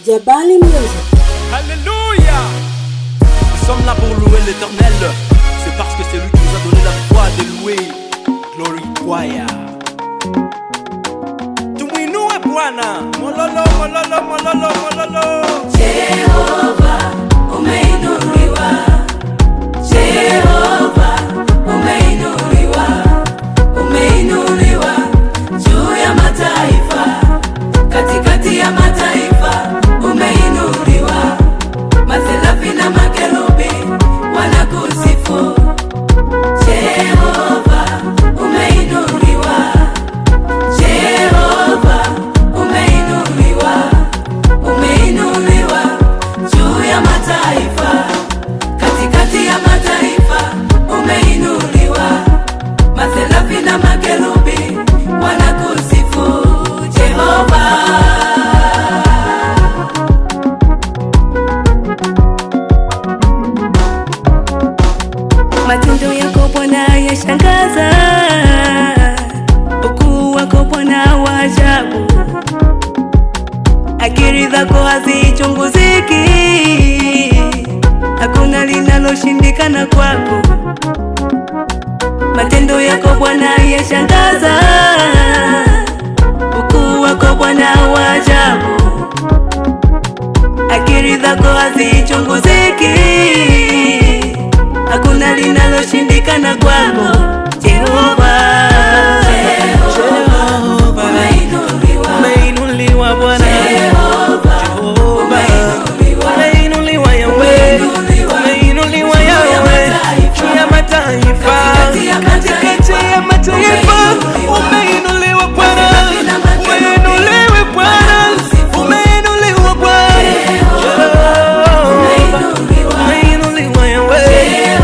Jabali Music. Alléluia. Nous sommes là pour louer l'Éternel. C'est parce que c'est lui qui nous a donné la foi de louer. Glory choir. Tumuinue Bwana. Mololo, mololo, mololo, mololo. Jehova, umeinuliwa. Jehova, umeinuliwa. Umeinuliwa juu ya mataifa, katikati ya mataifa umeinuliwa. Maserafi na makerubi wanakusifu. Jehova, umeinuliwa. Jehova, umeinuliwa. Umeinuliwa juu ya mataifa, katikati ya mataifa umeinuliwa. Maserafi na makerubi wanakusifu. Jehova, matendo yako Bwana yashangaza, ukuu wako Bwana wa ajabu. Akili zako hazichunguziki, hakuna linaloshindikana kwako. Matendo yako Bwana yashangaza, ukuu wako Bwana wa ajabu. Akili zako hazichunguziki, hakuna linaloshindikana kwako. Jehova, Jehova, umeinuliwa Bwana. Jehova, umeinuliwa Yahweh. Umeinuliwa Yahweh juu ya mataifa, katikati ya mataifa umeinuliwa Bwana. Umeinuliwa Bwana. Umeinuliwa Bwana. Umeinuliwa Yahweh.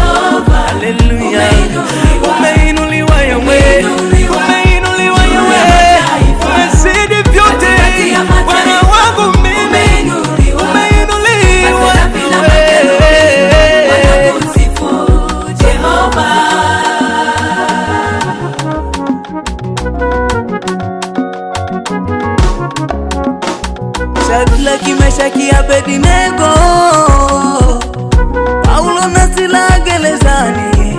Haleluya. Umeinuliwa Yahweh. Umeinuliwa Yahweh. Umezidi vyote Bwana wangu mimi. Umeinuliwa wanakusifu. Jehova, Shadraka, Meshaki, Abednego, Paulo na Sila gerezani,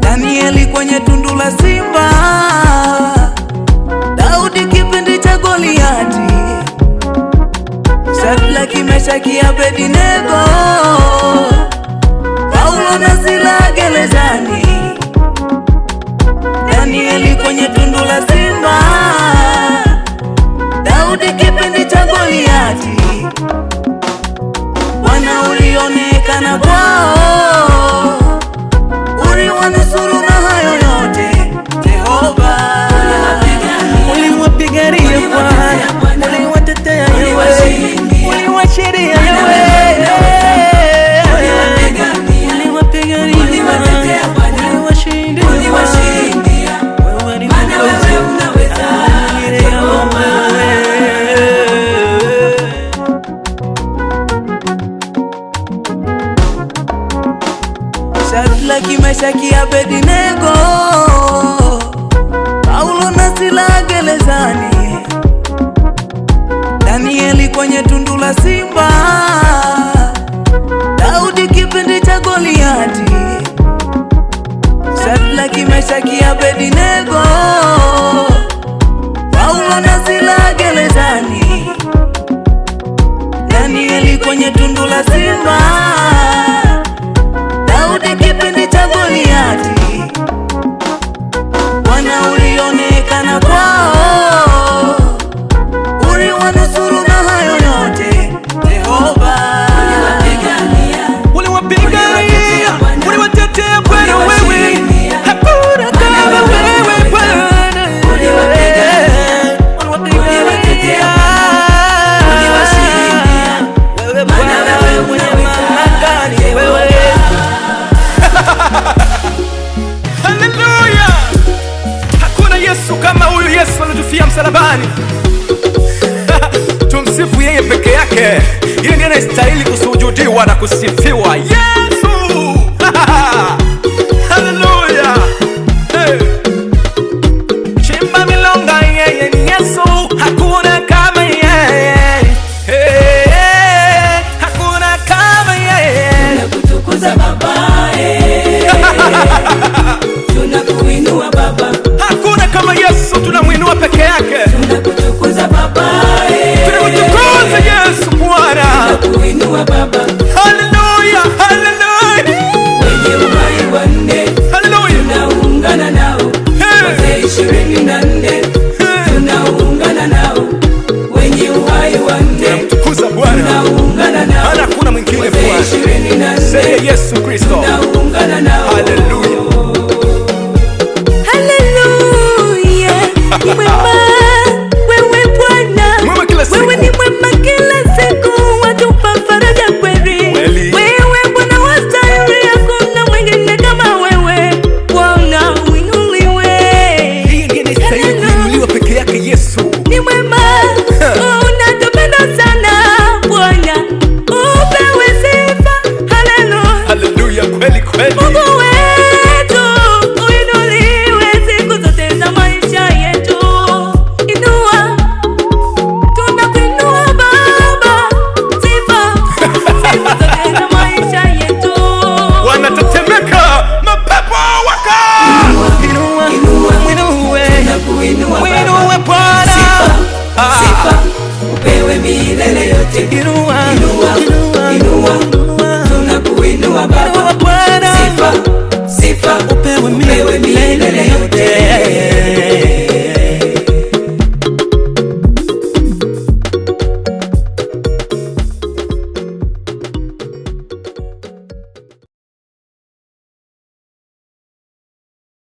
Danieli kwenye tundu la simba, Daudi kipindi cha Goliati. Shadraka, Meshaki, Abednego, Paulo na Sila gerezani, Danieli kwenye tundu la simba, Daudi kipindi cha Goliati. Bwana ulionekana kwao, uliwanusuru na hayo yote. Jehova, uliwapigania Bwana. Uliwatetea Yahweh. Uliwashiria Yahweh. Uliwapigania Bwana. Uliwashindia. Wewe ni maana wewe unaweza. Jehova, Shadraka, Meshaki, Abednego, Paulo na Sila gerezani, Danieli kwenye tundu la simba, Daudi kipindi cha Goliati. Shadraka, Meshaki, Abednego, Paulo na Sila gerezani, Danieli kwenye tundu la simba, Daudi kipindi cha Goliati. Bwana ulionekana kwao, uliwanusuru na hayo yote. Jehova, uliwapigania. Uliwatetea Bwana wewe. Hakuna kama wewe Bwana. Uliwapigania. Wewe Bwana mwenye mamlaka ni wewe. Haleluya. Hakuna Yesu kama huyu Yesu alitufia msalabani. Tumsifu yeye peke yake. Yeye ndiye anastahili kusujudiwa na kusifiwa. Yesu. Haleluya. Hey. Chimba milonga yeye ni Yesu. Hakuna kama yeye. kila siku. Wewe ni mwema kila siku, watupa faraja kweli. Wewe Bwana wastahili, hakuna mwingine kama wewe. Bwana uinuliwe. Yeye ndiye anastahili kuinuliwa peke yake. Yesu ni mwema, unatupenda sana Bwana, upewe sifa. Haleluya, haleluya, kweli kweli. Mungu wetu uinuliwe siku zote za maisha yetu. Inua, tunakuinua Baba, sifa siku zote za maisha yetu. Wanatetemeka, mapepo waka. Inua, Tunakuinua Inua Bwana. sifa upewe milele yote. Inua, Inua